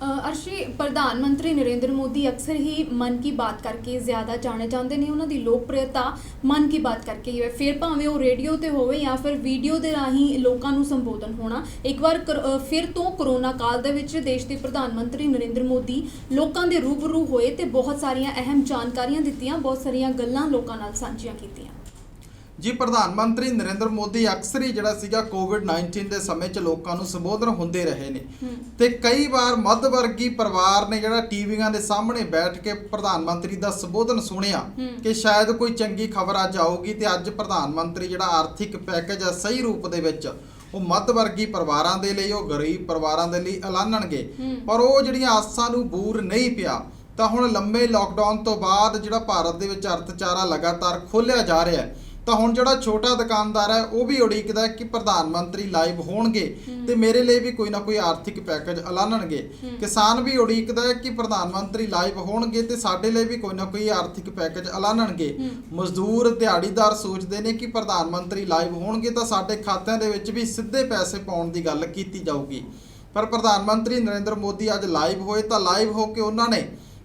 अर्शी प्रधानमंत्री नरेंद्र मोदी अक्सर ही मन की बात करके ज़्यादा जाने जाते हैं। उन्होंने लोकप्रियता मन की बात करके ही है, फिर भावें वो रेडियो ते होवे या फिर वीडियो के राही लोगों को संबोधन होना। एक बार फिर तो कोरोना काल दे विच देश के प्रधानमंत्री नरेंद्र मोदी लोगों के रूबरू होए ते बहुत सारिया अहम जानकारियां दित्तियां, बहुत सारिया गल्लां लोगों नाल सांझियां कीतियां। जी, प्रधानमंत्री नरेंद्र मोदी अक्सर ही जिहड़ा सीगा कोविड-19 के समय च लोगों को संबोधन होंदे रहे ने ते कई बार मध्यवर्गी परिवार ने जिहड़ा टीवियां दे सामने बैठ के प्रधानमंत्री दा संबोधन सुनिया कि शायद कोई चंगी खबर अज आऊगी ते अज प्रधानमंत्री जिहड़ा आर्थिक पैकेज है सही रूप दे विच वो मध्यवर्गी परिवारां दे लई, वो गरीब परिवारां दे लई ऐलानणगे। पर वो जिहड़ियां आसां नूं बूर नहीं पिया तां हुण लंबे लॉकडाउन तो बाद जिहड़ा भारत दे विच अर्थचारा लगातार खोलिया जा रहा है तो हुण जिहड़ा छोटा दुकानदार है वो भी उड़ीकदा कि प्रधानमंत्री लाइव होणगे ते मेरे लिए भी कोई ना कोई आर्थिक पैकेज ऐलानणगे। किसान भी उड़ीकदा है कि प्रधानमंत्री लाइव होणगे ते साडे लिए भी कोई ना कोई आर्थिक पैकेज ऐलानणगे। मजदूर दिहाड़ीदार सोचते हैं कि प्रधानमंत्री लाइव होणगे तो साडे खात्यां दे विच भी सीधे पैसे पाउण दी गल कीती जाऊगी। पर प्रधानमंत्री नरेंद्र मोदी अज लाइव होए तो लाइव हो के उन्होंने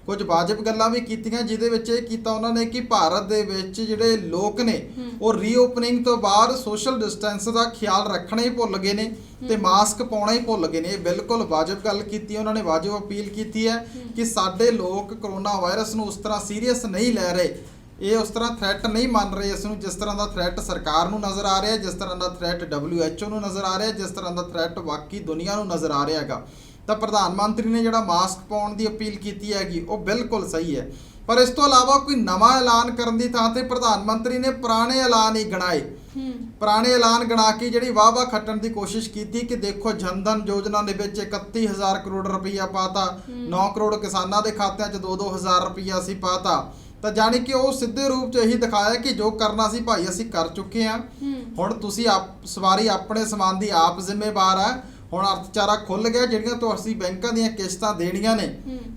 कुछ वाजिब गल्लां भी कीतियां, जिहदे विच इह कीता उन्होंने कि भारत दे विच जिहड़े लोक ने वो रीओपनिंग तो बाद सोशल डिस्टेंस का ख्याल रखना ही भुल गए ने ते मास्क पाउणा ही भुल गए ने। बिल्कुल वाजिब गल कीती, उन्होंने वाजिब अपील की है कि साडे लोक कोरोना वायरस नूं उस तरह सीरीयस नहीं लै रहे, ये उस तरह थ्रैट नहीं मान रहे इसनूं जिस तरह का थ्रैट सरकार नूं नज़र आ रहा है, जिस तरह का थ्रैट WHO नूं नज़र आ रहा है, जिस तरह का थ्रैट बाकी दुनिया नूं नज़र आ रहा हैगा। तो प्रधानमंत्री ने जिहड़ा मास्क पाउण दी अपील की हैगी वो बिल्कुल सही है। पर इस तो इलावा कोई नवा ऐलान करन दी थां ते प्रधानमंत्री ने पुराने ऐलान ही गिणाए, पुराने ऐलान गिणा के जिहड़ी वाह खट्टण की कोशिश की कि देखो जनधन योजना दे विच 31,000 करोड़ रुपया पाता, 9 करोड़ किसानां दे खात्यां च 2-2 हज़ार रुपया असीं पाता। तो जानी कि वो सीधे रूप च यही दिखाया कि जो करना सी भाई असीं कर चुके हैं, हुण तुसीं सवारी अपने समान दी आप जिम्मेवार है। हुण अर्थचारा खुल गया, जिहड़ियां तो असीं बैंकां दीयां किश्तां देणीਆਂ ने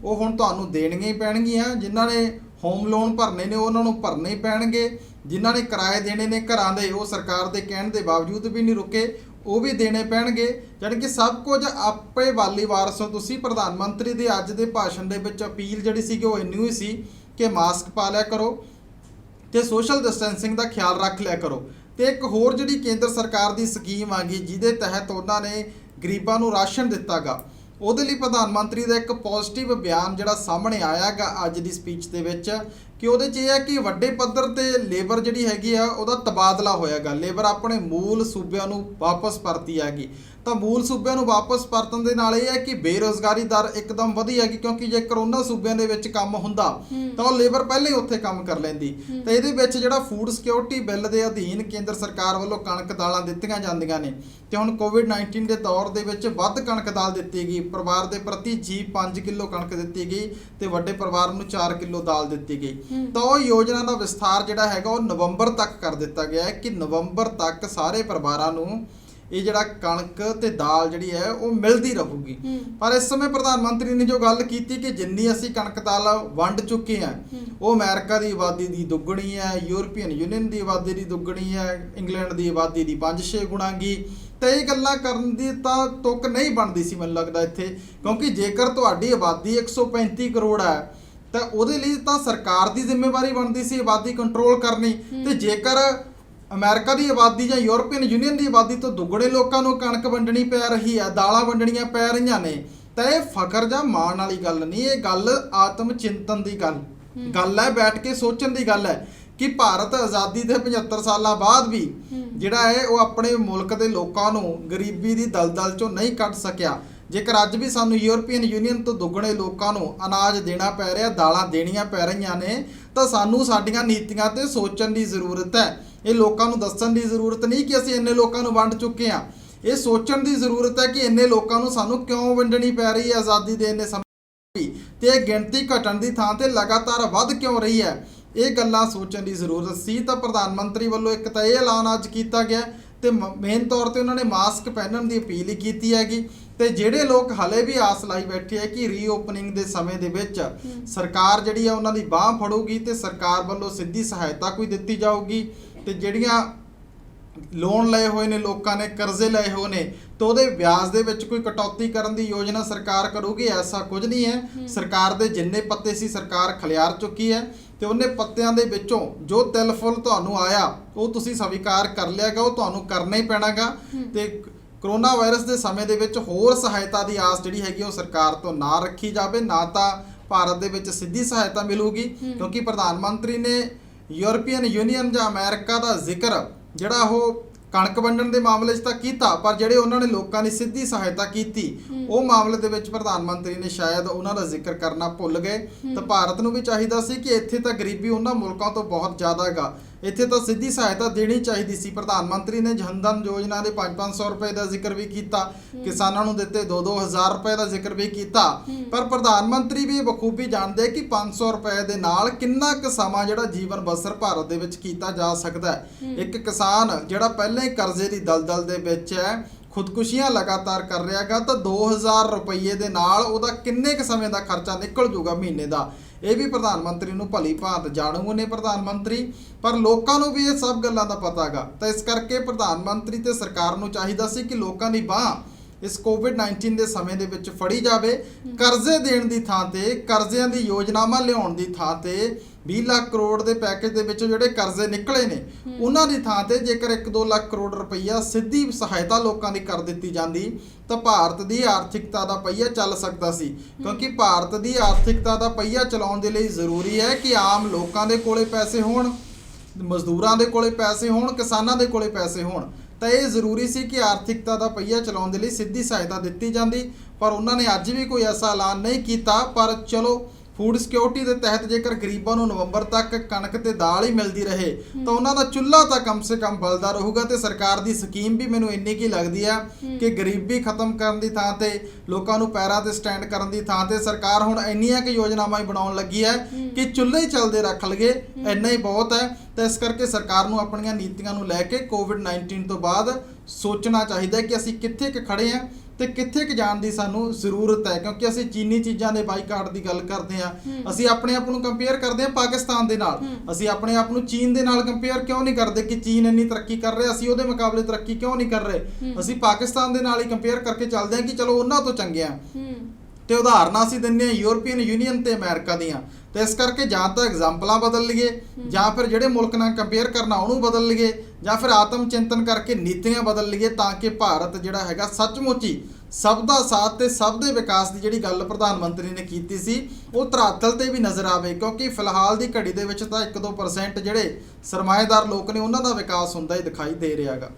वो हुण तुहानूं देणीਆਂ ही पैणगीਆਂ। जिन्हां ने होम लोन भरने ने उन्हां नूं भरने ही पैणगे, जिन्हां ने किराए देने ने घरां दे वो सरकार दे कहण दे बावजूद भी नहीं रुके, वो भी देने पैणगे। जानी कि सब कुछ आपे वाली वारस हो तुसीं। प्रधानमंत्री दे अज दे भाषण दे विच अपील जिहड़ी सीगी वो इन्नी ही सी कि मास्क पा लिया करो ते सोशल डिस्टेंसिंग का ख्याल रख लिया करो। तो एक होर जिहड़ी केंद्र सरकार की स्कीम आ गई जिहदे तहत उन्होंने गरीबां नूं राशन दिता गा, ਉਹਦੇ ਲਈ प्रधानमंत्री का एक पॉजिटिव बयान जिहड़ा सामने आया गा अज की स्पीच दे विच कि ਉਹਦੇ 'ਚ ਇਹ है कि ਵੱਡੇ पੱਧਰ ते लेबर जिहड़ी हैगी आ ਉਹਦਾ ਤਬਾਦਲਾ ਹੋਇਆਗਾ। लेबर अपने मूल सूबिਆਂ ਨੂੰ वापस परती हैगी तो मूल सूबिਆਂ ਨੂੰ वापस परतन ਦੇ ਨਾਲ ਇਹ है कि बेरोजगारी दर एकदम वधी हैगी, क्योंकि जे करोना सूबिਆਂ ਦੇ ਵਿੱਚ ਕੰਮ ਹੁੰਦਾ ਤਾਂ ਉਹ लेबर ਪਹਿਲਾਂ ਹੀ ਉੱਥੇ ਕੰਮ ਕਰ ਲੈਂਦੀ। ਤੇ ਇਹਦੇ ਵਿੱਚ ਜਿਹੜਾ ਫੂਡ ਸਿਕਿਉਰਿਟੀ ਬਿੱਲ ਦੇ ਅਧੀਨ ਕੇਂਦਰ ਸਰਕਾਰ ਵੱਲੋਂ ਕਣਕ ਦਾਲਾਂ ਦਿੱਤੀਆਂ ਜਾਂਦੀਆਂ ਨੇ ਤੇ ਹੁਣ कोविड-19 ਦੇ ਦੌਰ ਦੇ ਵਿੱਚ ਵੱਧ ਕਣਕ ਦਾਲ ਦਿੱਤੀ ਗਈ। ਪਰਿਵਾਰ ਦੇ ਪ੍ਰਤੀ ਜੀ 5 ਕਿਲੋ ਕਣਕ ਦਿੱਤੀ ਗਈ ਤੇ ਵੱਡੇ ਪਰਿਵਾਰ ਨੂੰ 4 ਕਿਲੋ ਦਾਲ ਦਿੱਤੀ ਗਈ। तो योजना का विस्तार जिहड़ा हैगा वो नवंबर तक कर दिता गया है कि नवंबर तक सारे परिवारां नूं ये जिहड़ा कणक ते दाल जिहड़ी है वो मिलती रहूगी। पर इस समय प्रधानमंत्री ने जो गल की कि जिन्नी असीं कणक दाल वंड चुके हैं वो अमेरिका की आबादी की दुगनी है, यूरोपीयन यूनियन की आबादी की दुगनी है, इंग्लैंड की आबादी की 5-6 गुणा गी। तो ये गल्लां करन दी तां तुक नहीं बनती सी मैनूं लगदा इत्थे, क्योंकि जेकर तुहाडी आबादी 135 करोड़ है तो ਉਹਦੇ ਲਈ ਤਾਂ ਸਰਕਾਰ ਦੀ ਜ਼ਿੰਮੇਵਾਰੀ ਬਣਦੀ ਸੀ ਆਬਾਦੀ ਕੰਟਰੋਲ ਕਰਨੀ। ਤੇ ਜੇਕਰ ਅਮਰੀਕਾ ਦੀ ਆਬਾਦੀ ਜਾਂ ਯੂਰਪੀਅਨ ਯੂਨੀਅਨ ਦੀ ਆਬਾਦੀ ਤੋਂ ਦੁੱਗਣੇ ਲੋਕਾਂ ਨੂੰ ਕਣਕ ਵੰਡਣੀ ਪੈ ਰਹੀ ਹੈ, ਦਾਲਾਂ ਵੰਡਣੀਆਂ ਪੈ ਰਹੀਆਂ ਨੇ, ਤਾਂ ਇਹ ਫਖਰ ਜਾਂ ਮਾਣ ਵਾਲੀ ਗੱਲ ਨਹੀਂ, ਇਹ ਗੱਲ ਆਤਮ ਚਿੰਤਨ ਦੀ ਗੱਲ ਹੈ, ਬੈਠ ਕੇ ਸੋਚਣ ਦੀ ਗੱਲ ਹੈ ਕਿ ਭਾਰਤ ਆਜ਼ਾਦੀ ਦੇ 75 ਸਾਲਾਂ ਬਾਅਦ ਵੀ ਜਿਹੜਾ ਹੈ ਉਹ ਆਪਣੇ ਮੁਲਕ ਦੇ ਲੋਕਾਂ ਨੂੰ ਗਰੀਬੀ ਦੀ ਦਲਦਲ ਚੋਂ ਨਹੀਂ ਕੱਢ ਸਕਿਆ। जेकर अज भी सानू यूरोपीयन यूनीयन तो दुगने लोगों को अनाज देना पै रहा, दालां देनियां पै रही ने, तो सानू साडियां नीतियां ते सोचण की जरूरत है। ये लोगों को दस्सण की जरूरत नहीं कि असीं इन्ने लोगों को वंड चुके हैं, ये सोचण की जरूरत है कि इन्ने लोगों को सानू क्यों वंडणी पै रही है आज़ादी दे इन्ने समय ते गिणती घटण की थां ते लगातार वध क्यों रही है, ये गल्लां सोचण की जरूरत सी। तो प्रधानमंत्री वालों एक तो यह ऐलान अज किया गया तो मेन तौर पर उन्होंने मास्क पहनने की अपील ही की हैगी। तो ਜਿਹੜੇ लोग हले भी आस लाई बैठे है कि रीओपनिंग के समय ਦੇ ਵਿੱਚ सरकार ਜਿਹੜੀ ਆ ਉਹਨਾਂ ਦੀ ਬਾਹ ਫੜੂਗੀ ਤੇ ਸਰਕਾਰ ਵੱਲੋਂ ਸਿੱਧੀ ਸਹਾਇਤਾ ਕੋਈ ਦਿੱਤੀ ਜਾਊਗੀ ਤੇ ਜਿਹੜੀਆਂ ਲੋਨ ਲਏ ਹੋਏ ਨੇ, ਲੋਕਾਂ ਨੇ ਕਰਜ਼ੇ ਲਏ ਹੋਏ ਨੇ, ਤੇ ਉਹਦੇ ਵਿਆਜ ਦੇ ਵਿੱਚ ਕੋਈ ਕਟੌਤੀ ਕਰਨ ਦੀ ਯੋਜਨਾ ਸਰਕਾਰ ਕਰੂਗੀ? ਐਸਾ ਕੁਝ ਨਹੀਂ ਹੈ। ਸਰਕਾਰ ਦੇ ਜਿੰਨੇ ਪੱਤੇ ਸੀ ਸਰਕਾਰ ਖਲਿਆਰ ਚੁੱਕੀ ਹੈ, ਤੇ ਉਹਨੇ ਪੱਤਿਆਂ ਦੇ ਵਿੱਚੋਂ ਜੋ ਤਿਲ ਫੁੱਲ ਤੁਹਾਨੂੰ ਆਇਆ ਉਹ ਤੁਸੀਂ ਸਵੀਕਾਰ ਕਰ ਲਿਆਗਾ, ਉਹ ਤੁਹਾਨੂੰ ਕਰਨਾ ਹੀ ਪੈਣਾਗਾ। ਤੇ ਕਰੋਨਾ ਵਾਇਰਸ ਦੇ ਸਮੇਂ ਦੇ ਵਿੱਚ ਹੋਰ ਸਹਾਇਤਾ ਦੀ ਆਸ ਜਿਹੜੀ ਹੈਗੀ ਉਹ ਸਰਕਾਰ ਤੋਂ ਨਾ ਰੱਖੀ ਜਾਵੇ। ਨਾ ਤਾਂ ਭਾਰਤ ਦੇ ਵਿੱਚ ਸਿੱਧੀ ਸਹਾਇਤਾ ਮਿਲੂਗੀ, ਕਿਉਂਕਿ ਪ੍ਰਧਾਨ ਮੰਤਰੀ ਨੇ ਯੂਰਪੀਅਨ ਯੂਨੀਅਨ ਜਾਂ ਅਮਰੀਕਾ ਦਾ ਜ਼ਿਕਰ ਜਿਹੜਾ ਉਹ ਕਣਕ ਵੰਡਣ ਦੇ ਮਾਮਲੇ 'ਚ ਤਾਂ ਕੀਤਾ, ਪਰ ਜਿਹੜੇ ਉਹਨਾਂ ਨੇ ਲੋਕਾਂ ਦੀ ਸਿੱਧੀ ਸਹਾਇਤਾ ਕੀਤੀ ਉਹ ਮਾਮਲੇ ਦੇ ਵਿੱਚ ਪ੍ਰਧਾਨ ਮੰਤਰੀ ਨੇ ਸ਼ਾਇਦ ਉਹਨਾਂ ਦਾ ਜ਼ਿਕਰ ਕਰਨਾ ਭੁੱਲ ਗਏ। ਤਾਂ ਭਾਰਤ ਨੂੰ ਵੀ ਚਾਹੀਦਾ ਸੀ ਕਿ ਇੱਥੇ ਤਾਂ ਗਰੀਬੀ ਉਹਨਾਂ ਮੁਲਕਾਂ ਤੋਂ ਬਹੁਤ ਜ਼ਿਆਦਾ ਹੈਗਾ, ਇੱਥੇ ਤਾਂ ਸਿੱਧੀ ਸਹਾਇਤਾ ਦੇਣੀ ਚਾਹੀਦੀ ਸੀ। ਪ੍ਰਧਾਨ ਮੰਤਰੀ ਨੇ ਜਨ ਧਨ ਯੋਜਨਾ ਦੇ 500 ਰੁਪਏ ਦਾ ਜ਼ਿਕਰ ਵੀ ਕੀਤਾ, ਕਿਸਾਨਾਂ ਨੂੰ ਦਿੱਤੇ 2-2 ਹਜ਼ਾਰ ਰੁਪਏ ਦਾ ਜ਼ਿਕਰ ਵੀ ਕੀਤਾ, ਪਰ ਪ੍ਰਧਾਨ ਮੰਤਰੀ ਵੀ ਬਖੂਬੀ ਜਾਣਦੇ ਕਿ 500 ਰੁਪਏ ਦੇ ਨਾਲ ਕਿੰਨਾ ਕੁ ਸਮਾਂ ਜਿਹੜਾ ਜੀਵਨ ਬਸਰ ਭਾਰਤ ਦੇ ਵਿੱਚ ਕੀਤਾ ਜਾ ਸਕਦਾ ਹੈ। ਇੱਕ ਕਿਸਾਨ ਜਿਹੜਾ ਪਹਿਲਾਂ ਹੀ ਕਰਜ਼ੇ ਦੀ ਦਲਦਲ ਦੇ ਵਿੱਚ ਹੈ, ਖੁਦਕੁਸ਼ੀਆਂ ਲਗਾਤਾਰ ਕਰ ਰਿਹਾਗਾ, ਤਾਂ 2000 ਰੁਪਏ ਦੇ ਨਾਲ ਉਹਦਾ ਕਿੰਨੇ ਕੁ ਸਮੇਂ ਦਾ ਖਰਚਾ ਨਿਕਲ ਜੂਗਾ ਮਹੀਨੇ ਦਾ, ਇਹ ਵੀ ਪ੍ਰਧਾਨ ਮੰਤਰੀ ਨੂੰ ਭਲੀ ਭਾਂਤ ਜਾਣੂ ਨੇ ਪ੍ਰਧਾਨ ਮੰਤਰੀ। ਪਰ ਲੋਕਾਂ ਨੂੰ ਵੀ ਇਹ ਸਭ ਗੱਲਾਂ ਦਾ ਪਤਾ ਹੈਗਾ, ਤਾਂ ਇਸ ਕਰਕੇ ਪ੍ਰਧਾਨ ਮੰਤਰੀ ਤੇ ਸਰਕਾਰ ਨੂੰ ਚਾਹੀਦਾ ਸੀ ਕਿ ਲੋਕਾਂ ਦੀ ਬਾਂਹ ਇਸ ਕੋਵਿਡ-19 ਦੇ ਸਮੇਂ ਦੇ ਵਿੱਚ ਫੜੀ ਜਾਵੇ। ਕਰਜ਼ੇ ਦੇਣ ਦੀ ਥਾਂ ਤੇ, ਕਰਜ਼ਿਆਂ ਦੀ ਯੋਜਨਾਵਾਂ ਲਿਆਉਣ ਦੀ ਥਾਂ ਤੇ 20 ਲੱਖ ਕਰੋੜ ਦੇ ਪੈਕੇਜ ਦੇ ਵਿੱਚੋਂ ਜਿਹੜੇ ਕਰਜ਼ੇ ਨਿਕਲੇ ਨੇ ਉਹਨਾਂ ਦੀ ਥਾਂ ਤੇ ਜੇਕਰ 1-2 ਲੱਖ ਕਰੋੜ ਰੁਪਈਆ ਸਿੱਧੀ ਸਹਾਇਤਾ ਲੋਕਾਂ ਦੀ ਕਰ ਦਿੱਤੀ ਜਾਂਦੀ ਤਾਂ ਭਾਰਤ ਦੀ ਆਰਥਿਕਤਾ ਦਾ ਪਹੀਆ ਚੱਲ ਸਕਦਾ ਸੀ। ਕਿਉਂਕਿ ਭਾਰਤ ਦੀ ਆਰਥਿਕਤਾ ਦਾ ਪਹੀਆ ਚਲਾਉਣ ਦੇ ਲਈ ਜ਼ਰੂਰੀ ਹੈ ਕਿ ਆਮ ਲੋਕਾਂ ਦੇ ਕੋਲੇ ਪੈਸੇ ਹੋਣ, ਮਜ਼ਦੂਰਾਂ ਦੇ ਕੋਲੇ ਪੈਸੇ ਹੋਣ, ਕਿਸਾਨਾਂ ਦੇ ਕੋਲੇ ਪੈਸੇ ਹੋਣ। ਤਾਂ ਇਹ ਜ਼ਰੂਰੀ ਸੀ ਕਿ ਆਰਥਿਕਤਾ ਦਾ ਪਹੀਆ ਚਲਾਉਣ ਦੇ ਲਈ ਸਿੱਧੀ ਸਹਾਇਤਾ ਦਿੱਤੀ ਜਾਂਦੀ, ਪਰ ਉਹਨਾਂ ਨੇ ਅੱਜ ਵੀ ਕੋਈ ਐਸਾ ਐਲਾਨ ਨਹੀਂ ਕੀਤਾ। ਪਰ ਚਲੋ ਫੂਡ ਸਿਕਿਉਰਿਟੀ ਦੇ ਤਹਿਤ ਜੇਕਰ ਗਰੀਬਾਂ ਨੂੰ ਨਵੰਬਰ ਤੱਕ ਕਣਕ ਤੇ ਦਾਲ ਹੀ ਮਿਲਦੀ ਰਹੇ ਤਾਂ ਉਹਨਾਂ ਦਾ ਚੁੱਲ੍ਹਾ ਤਾਂ ਕਮ ਸੇ ਕਮ ਬਲਦਾ ਰਹੂਗਾ। ਤੇ ਸਰਕਾਰ ਦੀ ਸਕੀਮ ਵੀ ਮੈਨੂੰ ਇੰਨੀ ਕੀ ਲੱਗਦੀ ਆ ਕਿ ਗਰੀਬੀ ਖਤਮ ਕਰਨ ਦੀ ਥਾਂ ਤੇ, ਲੋਕਾਂ ਨੂੰ ਪੈਰਾਂ ਤੇ ਸਟੈਂਡ ਕਰਨ ਦੀ ਥਾਂ ਤੇ ਸਰਕਾਰ ਹੁਣ ਇੰਨੀਆਂ ਕਿ ਯੋਜਨਾਵਾਂ ਹੀ ਬਣਾਉਣ ਲੱਗੀ ਹੈ ਕਿ ਚੁੱਲ੍ਹੇ ਹੀ ਚੱਲਦੇ ਰੱਖ ਲਈਏ, ਇੰਨਾ ਹੀ ਬਹੁਤ ਹੈ। ਤਾਂ ਇਸ ਕਰਕੇ ਸਰਕਾਰ ਨੂੰ ਆਪਣੀਆਂ ਨੀਤੀਆਂ ਨੂੰ ਲੈ ਕੇ ਕੋਵਿਡ-19 ਤੋਂ ਬਾਅਦ ਸੋਚਣਾ ਚਾਹੀਦਾ ਕਿ ਅਸੀਂ ਕਿੱਥੇ ਕੁ ਖੜੇ ਹਾਂ ਤੇ ਕਿੱਥੇ ਕੁ ਜਾਣ ਦੀ ਸਾਨੂੰ ਜ਼ਰੂਰਤ ਹੈ। ਕਿਉਂਕਿ ਅਸੀਂ ਚੀਨੀ ਚੀਜ਼ਾਂ ਦੇ ਬਾਈਕਾਟ ਦੀ ਗੱਲ ਕਰਦੇ ਹਾਂ, ਅਸੀਂ ਆਪਣੇ ਆਪ ਨੂੰ ਕੰਪੇਅਰ ਕਰਦੇ ਹਾਂ ਪਾਕਿਸਤਾਨ ਦੇ ਨਾਲ, ਅਸੀਂ ਆਪਣੇ ਆਪ ਨੂੰ ਚੀਨ ਦੇ ਨਾਲ ਕੰਪੇਅਰ ਕਿਉਂ ਨਹੀਂ ਕਰਦੇ ਕਿ ਚੀਨ ਇੰਨੀ ਤਰੱਕੀ ਕਰ ਰਿਹਾ, ਅਸੀਂ ਉਹਦੇ ਮੁਕਾਬਲੇ ਤਰੱਕੀ ਕਿਉਂ ਨਹੀਂ ਕਰ ਰਹੇ। ਅਸੀਂ ਪਾਕਿਸਤਾਨ ਦੇ ਨਾਲ ਹੀ ਕੰਪੇਅਰ ਕਰਕੇ ਚੱਲਦੇ ਹਾਂ ਕਿ ਚਲੋ ਉਹਨਾਂ ਤੋਂ ਚੰਗੇ ਆ। ਤੇ ਉਦਾਹਰਨਾਂ ਅਸੀਂ ਦਿੰਦੇ ਹਾਂ ਯੂਰਪੀਅਨ ਯੂਨੀਅਨ ਤੇ ਅਮਰੀਕਾ ਦੀਆਂ। ਤੇ ਇਸ ਕਰਕੇ ਜਾਂ ਤਾਂ ਐਗਜ਼ਾਮਪਲਾਂ ਬਦਲ ਲਈਏ, ਜਾਂ ਫਿਰ ਜਿਹੜੇ ਮੁਲਕ ਨਾਲ ਕੰਪੇਅਰ ਕਰਨਾ ਉਹਨੂੰ ਬਦਲ ਲਈਏ, ਜਾਂ ਫਿਰ ਆਤਮ ਚਿੰਤਨ ਕਰਕੇ ਨੀਤੀਆਂ ਬਦਲ ਲਈਏ, ਤਾਂ ਕਿ ਭਾਰਤ ਜਿਹੜਾ ਹੈਗਾ ਸੱਚਮੁੱਚ ਹੀ ਸਭ ਦਾ ਸਾਥ ਤੇ ਸਭ ਦੇ ਵਿਕਾਸ ਦੀ ਜਿਹੜੀ ਗੱਲ ਪ੍ਰਧਾਨ ਮੰਤਰੀ ਨੇ ਕੀਤੀ ਸੀ ਉਹ ਧਰਾਤਲ ਤੇ ਵੀ ਨਜ਼ਰ ਆਵੇ। ਕਿਉਂਕਿ ਫਿਲਹਾਲ ਦੀ ਘੜੀ ਦੇ ਵਿੱਚ ਤਾਂ 1-2% ਜਿਹੜੇ ਸਰਮਾਏਦਾਰ ਲੋਕ ਨੇ ਉਹਨਾਂ ਦਾ ਵਿਕਾਸ ਹੁੰਦਾ ਹੀ ਦਿਖਾਈ ਦੇ ਰਿਹਾ ਹੈਗਾ।